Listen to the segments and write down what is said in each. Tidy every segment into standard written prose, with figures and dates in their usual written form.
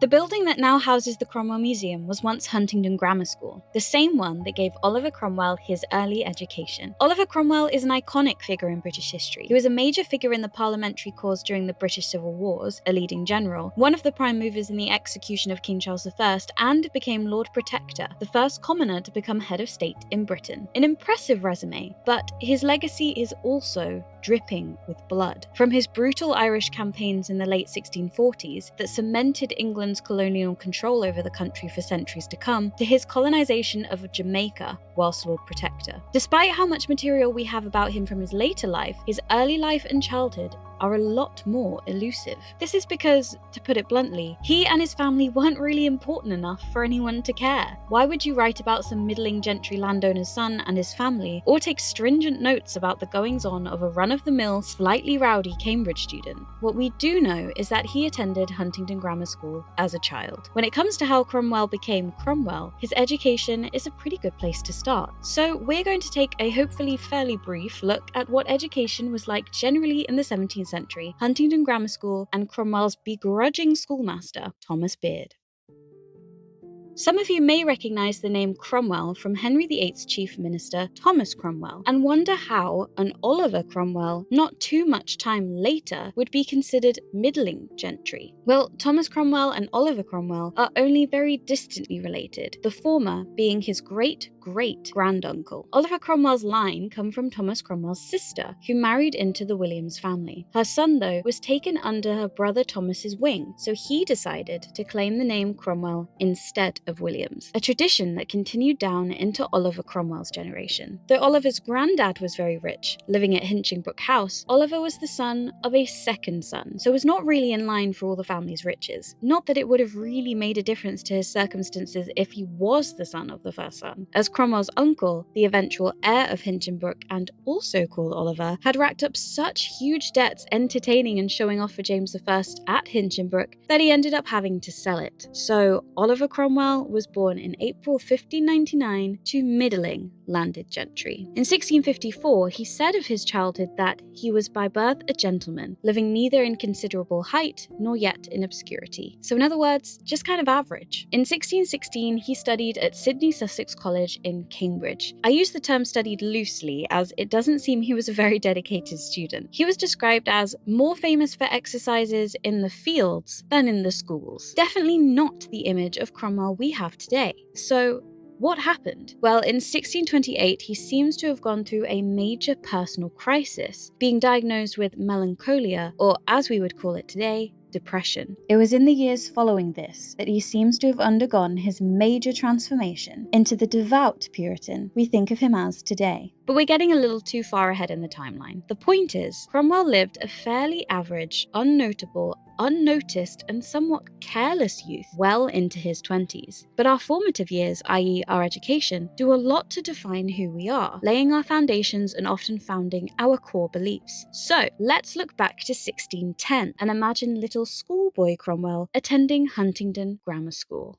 The building that now houses the Cromwell Museum was once Huntingdon Grammar School, the same one that gave Oliver Cromwell his early education. Oliver Cromwell is an iconic figure in British history. He was a major figure in the parliamentary cause during the British Civil Wars, a leading general, one of the prime movers in the execution of King Charles I, and became Lord Protector, the first commoner to become head of state in Britain. An impressive resume, but his legacy is also dripping with blood. From his brutal Irish campaigns in the late 1640s that cemented England's colonial control over the country for centuries to come, to his colonization of Jamaica whilst Lord Protector. Despite how much material we have about him from his later life, his early life and childhood are a lot more elusive. This is because, to put it bluntly, he and his family weren't really important enough for anyone to care. Why would you write about some middling gentry landowner's son and his family, or take stringent notes about the goings-on of a run-of-the-mill, slightly rowdy Cambridge student? What we do know is that he attended Huntingdon Grammar School as a child. When it comes to how Cromwell became Cromwell, his education is a pretty good place to start. So we're going to take a hopefully fairly brief look at what education was like generally in the 17th century, Huntingdon Grammar School, and Cromwell's begrudging schoolmaster, Thomas Beard. Some of you may recognise the name Cromwell from Henry VIII's chief minister, Thomas Cromwell, and wonder how an Oliver Cromwell, not too much time later, would be considered middling gentry. Well, Thomas Cromwell and Oliver Cromwell are only very distantly related, the former being his great-great-granduncle. Oliver Cromwell's line come from Thomas Cromwell's sister, who married into the Williams family. Her son, though, was taken under her brother Thomas's wing, so he decided to claim the name Cromwell instead of Williams, a tradition that continued down into Oliver Cromwell's generation. Though Oliver's granddad was very rich, living at Hinchingbrook House, Oliver was the son of a second son, so was not really in line for all the family's riches. Not that it would have really made a difference to his circumstances if he was the son of the first son, as Cromwell's uncle, the eventual heir of Hinchingbrook and also called Oliver, had racked up such huge debts entertaining and showing off for James I at Hinchingbrook that he ended up having to sell it. So Oliver Cromwell was born in April 1599 to middling landed gentry. In 1654, he said of his childhood that he was by birth a gentleman, living neither in considerable height nor yet in obscurity. So in other words, just kind of average. In 1616, he studied at Sidney Sussex College in Cambridge. I use the term studied loosely, as it doesn't seem he was a very dedicated student. He was described as more famous for exercises in the fields than in the schools. Definitely not the image of Cromwell we have today. So what happened? Well, in 1628, he seems to have gone through a major personal crisis, being diagnosed with melancholia, or as we would call it today, depression. It was in the years following this that he seems to have undergone his major transformation into the devout Puritan we think of him as today. But we're getting a little too far ahead in the timeline. The point is, Cromwell lived a fairly average, unnotable, unnoticed, and somewhat careless youth well into his 20s. But our formative years, i.e. our education, do a lot to define who we are, laying our foundations and often founding our core beliefs. So let's look back to 1610 and imagine little schoolboy Cromwell attending Huntingdon Grammar School.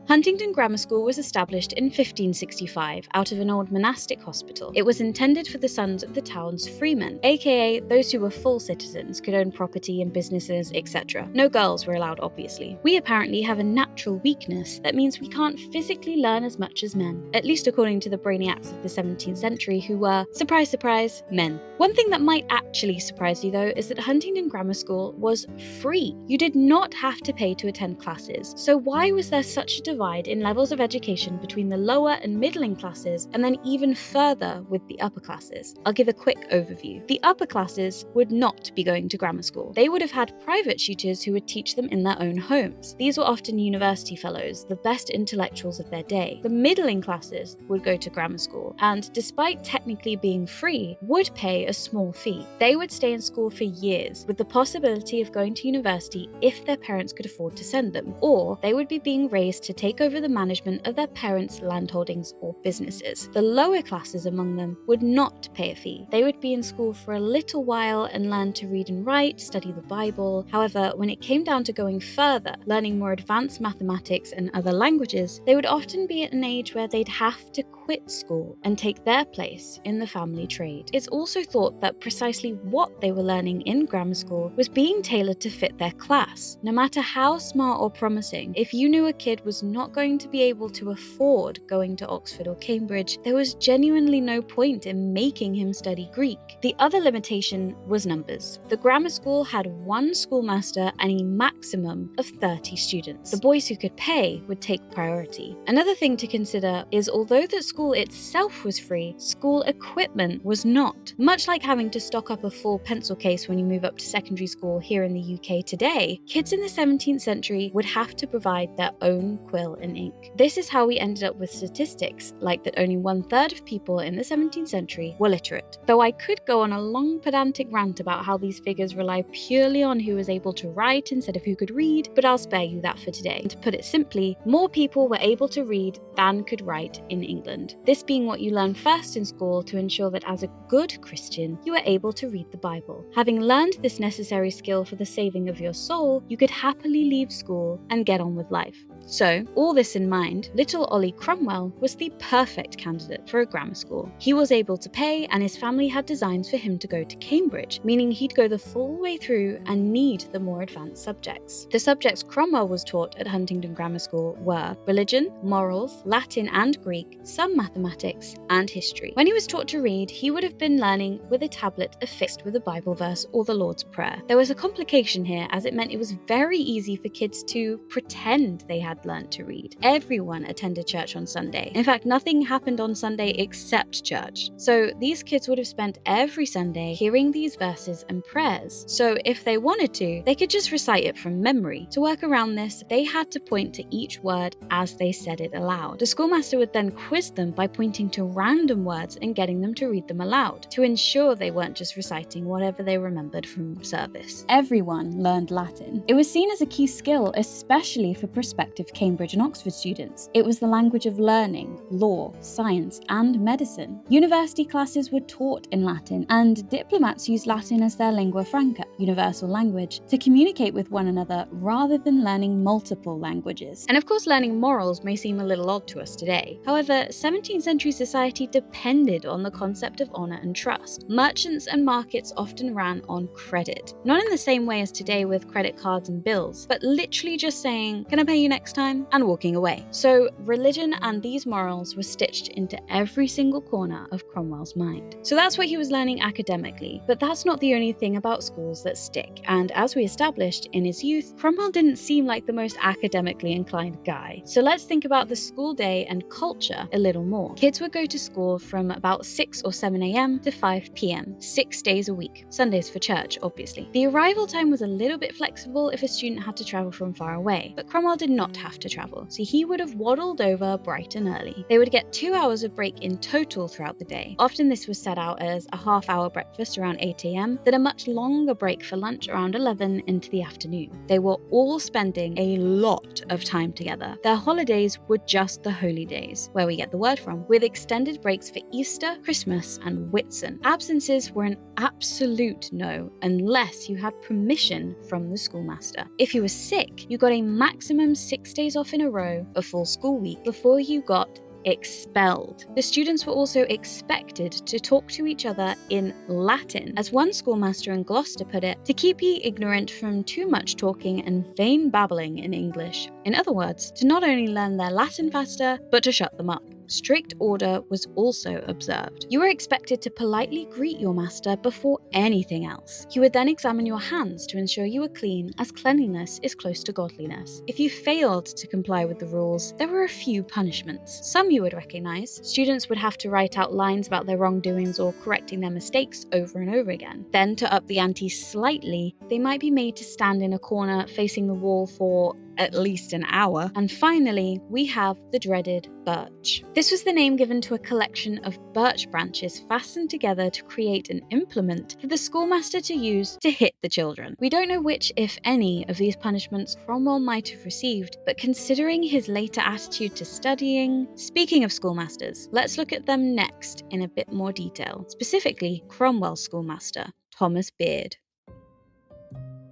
Huntingdon Grammar School was established in 1565 out of an old monastic hospital. It was intended for the sons of the town's freemen, aka those who were full citizens, could own property and businesses, etc. No girls were allowed, obviously. We apparently have a natural weakness that means we can't physically learn as much as men, at least according to the brainiacs of the 17th century who were, surprise surprise, men. One thing that might actually surprise you though is that Huntingdon Grammar School was free. You did not have to pay to attend classes, so why was there such a divide in levels of education between the lower and middling classes, and then even further with the upper classes? I'll give a quick overview. The upper classes would not be going to grammar school. They would have had private tutors who would teach them in their own homes. These were often university fellows, the best intellectuals of their day. The middling classes would go to grammar school, and despite technically being free, would pay a small fee. They would stay in school for years, with the possibility of going to university if their parents could afford to send them, or they would be being raised to take over the management of their parents' landholdings or businesses. The lower classes among them would not pay a fee. They would be in school for a little while and learn to read and write, study the Bible. However, when it came down to going further, learning more advanced mathematics and other languages, they would often be at an age where they'd have to quit school and take their place in the family trade. It's also thought that precisely what they were learning in grammar school was being tailored to fit their class. No matter how smart or promising, if you knew a kid was not going to be able to afford going to Oxford or Cambridge, there was genuinely no point in making him study Greek. The other limitation was numbers. The grammar school had one schoolmaster and a maximum of 30 students. The boys who could pay would take priority. Another thing to consider is although the school itself was free, school equipment was not. Much like having to stock up a full pencil case when you move up to secondary school here in the UK today, kids in the 17th century would have to provide their own quill and ink. This is how we ended up with statistics like that only 1/3 of people in the 17th century were literate. Though I could go on a long pedantic rant about how these figures rely purely on who was able to write instead of who could read, but I'll spare you that for today. And to put it simply, more people were able to read than could write in England. This being what you learn first in school to ensure that as a good Christian, you are able to read the Bible. Having learned this necessary skill for the saving of your soul, you could happily leave school and get on with life. So, all this in mind, little Ollie Cromwell was the perfect candidate for a grammar school. He was able to pay, and his family had designs for him to go to Cambridge, meaning he'd go the full way through and need the more advanced subjects. The subjects Cromwell was taught at Huntingdon Grammar School were religion, morals, Latin and Greek, some mathematics, and history. When he was taught to read, he would have been learning with a tablet affixed with a Bible verse or the Lord's Prayer. There was a complication here, as it meant it was very easy for kids to pretend they had learned to read. Everyone attended church on Sunday. In fact, nothing happened on Sunday except church. So these kids would have spent every Sunday hearing these verses and prayers. So if they wanted to, they could just recite it from memory. To work around this, they had to point to each word as they said it aloud. The schoolmaster would then quiz them by pointing to random words and getting them to read them aloud, to ensure they weren't just reciting whatever they remembered from service. Everyone learned Latin. It was seen as a key skill, especially for prospective Cambridge and Oxford students. It was the language of learning, law, science, and medicine. University classes were taught in Latin, and diplomats used Latin as their lingua franca, universal language, to communicate with one another rather than learning multiple languages. And of course, learning morals may seem a little odd to us today. However, 17th century society depended on the concept of honour and trust. Merchants and markets often ran on credit. Not in the same way as today with credit cards and bills, but literally just saying, "Can I pay you next time?" and walking away. So religion and these morals were stitched into every single corner of Cromwell's mind. So that's what he was learning academically, but that's not the only thing about schools that stick. And as we established, in his youth, Cromwell didn't seem like the most academically inclined guy. So let's think about the school day and culture a little more. Kids would go to school from about 6 or 7 a.m. to 5 p.m, 6 days a week. Sundays for church, obviously. The arrival time was a little bit flexible if a student had to travel from far away, but Cromwell did not have to travel, so he would have waddled over bright and early. They would get 2 hours of break in total throughout the day. Often this was set out as a half-hour breakfast around 8 a.m, then a much longer break for lunch around 11 into the afternoon. They were all spending a lot of time together. Their holidays were just the holy days, where we get the word from, with extended breaks for Easter, Christmas, and Whitsun. Absences were an absolute no unless you had permission from the schoolmaster. If you were sick, you got a maximum 6 days off in a row, a full school week, before you got expelled. The students were also expected to talk to each other in Latin, as one schoolmaster in Gloucester put it, to keep ye ignorant from too much talking and vain babbling in English. In other words, to not only learn their Latin faster, but to shut them up. Strict order was also observed. You were expected to politely greet your master before anything else. He would then examine your hands to ensure you were clean, as cleanliness is close to godliness. If you failed to comply with the rules, there were a few punishments. Some you would recognize. Students would have to write out lines about their wrongdoings or correcting their mistakes over and over again. Then, to up the ante slightly, they might be made to stand in a corner facing the wall for at least an hour. And finally, we have the dreaded birch. This was the name given to a collection of birch branches fastened together to create an implement for the schoolmaster to use to hit the children. We don't know which, if any, of these punishments Cromwell might have received, but considering his later attitude to studying... Speaking of schoolmasters, let's look at them next in a bit more detail, specifically Cromwell's schoolmaster, Thomas Beard.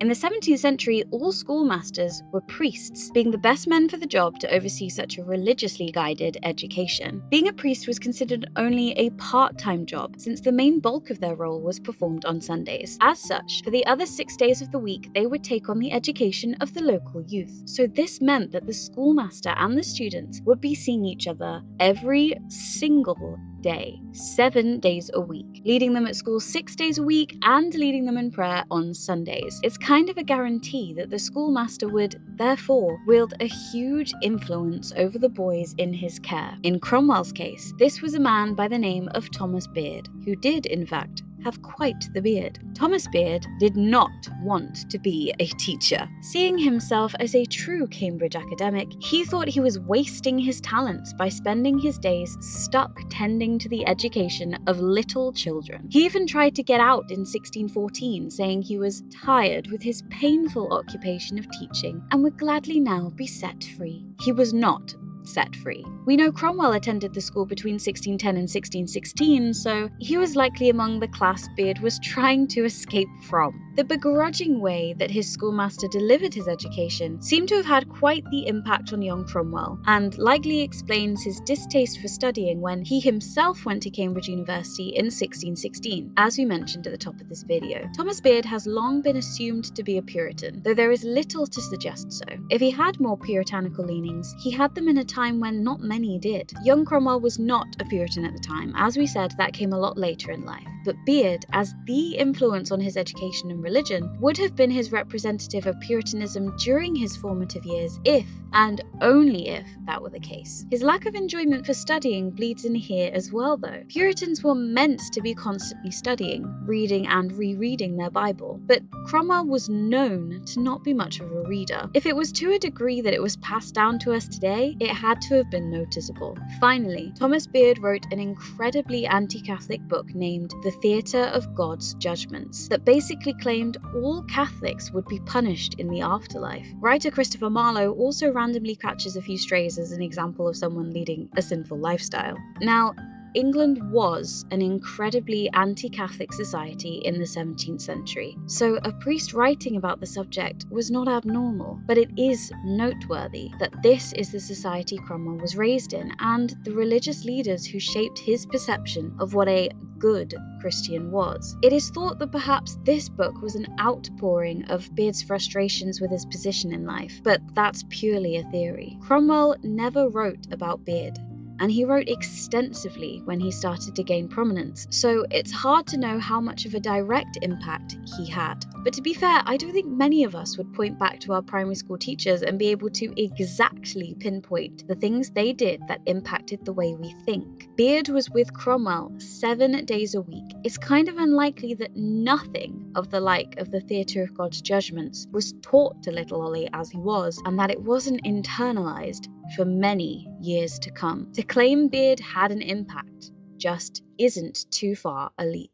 In the 17th century, all schoolmasters were priests, being the best men for the job to oversee such a religiously guided education. Being a priest was considered only a part-time job, since the main bulk of their role was performed on Sundays. As such, for the other 6 days of the week, they would take on the education of the local youth. So this meant that the schoolmaster and the students would be seeing each other every single day, 7 days a week, leading them at school 6 days a week and leading them in prayer on Sundays. It's kind of a guarantee that the schoolmaster would, therefore, wield a huge influence over the boys in his care. In Cromwell's case, this was a man by the name of Thomas Beard, who did, in fact, have quite the beard. Thomas Beard did not want to be a teacher. Seeing himself as a true Cambridge academic, he thought he was wasting his talents by spending his days stuck tending to the education of little children. He even tried to get out in 1614, saying he was tired with his painful occupation of teaching and would gladly now be set free. He was not set free. We know Cromwell attended the school between 1610 and 1616, so he was likely among the class Beard was trying to escape from. The begrudging way that his schoolmaster delivered his education seemed to have had quite the impact on young Cromwell, and likely explains his distaste for studying when he himself went to Cambridge University in 1616, as we mentioned at the top of this video. Thomas Beard has long been assumed to be a Puritan, though there is little to suggest so. If he had more puritanical leanings, he had them in a time when not many did. Young Cromwell was not a Puritan at the time. As we said, that came a lot later in life. But Beard, as the influence on his education and religion, would have been his representative of Puritanism during his formative years if, and only if, that were the case. His lack of enjoyment for studying bleeds in here as well, though. Puritans were meant to be constantly studying, reading and rereading their Bible, but Cromwell was known to not be much of a reader. If it was to a degree that it was passed down to us today, it had to have been noticeable. Finally, Thomas Beard wrote an incredibly anti-Catholic book named The Theatre of God's Judgments that basically claimed all Catholics would be punished in the afterlife. Writer Christopher Marlowe also randomly catches a few strays as an example of someone leading a sinful lifestyle. Now, England was an incredibly anti-Catholic society in the 17th century, so a priest writing about the subject was not abnormal, but it is noteworthy that this is the society Cromwell was raised in, and the religious leaders who shaped his perception of what a good Christian was. It is thought that perhaps this book was an outpouring of Beard's frustrations with his position in life, but that's purely a theory. Cromwell never wrote about Beard, and he wrote extensively when he started to gain prominence, so it's hard to know how much of a direct impact he had. But to be fair, I don't think many of us would point back to our primary school teachers and be able to exactly pinpoint the things they did that impacted the way we think. Beard was with Cromwell 7 days a week. It's kind of unlikely that nothing of the like of the Theatre of God's Judgments was taught to little Ollie as he was, and that it wasn't internalized for many years to come. To claim Beard had an impact just isn't too far a leap.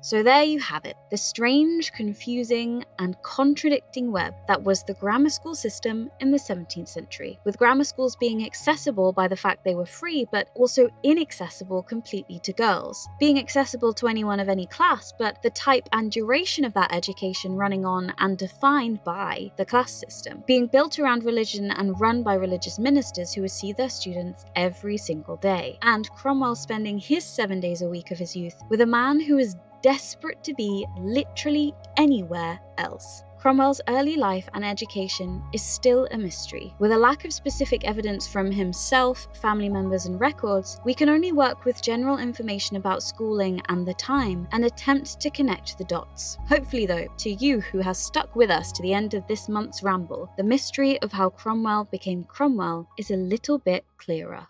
So there you have it, the strange, confusing, and contradicting web that was the grammar school system in the 17th century, with grammar schools being accessible by the fact they were free, but also inaccessible completely to girls, being accessible to anyone of any class, but the type and duration of that education running on and defined by the class system, being built around religion and run by religious ministers who would see their students every single day, and Cromwell spending his 7 days a week of his youth with a man who is desperate to be literally anywhere else. Cromwell's early life and education is still a mystery. With a lack of specific evidence from himself, family members, and records, we can only work with general information about schooling and the time and attempt to connect the dots. Hopefully, though, to you who has stuck with us to the end of this month's ramble, the mystery of how Cromwell became Cromwell is a little bit clearer.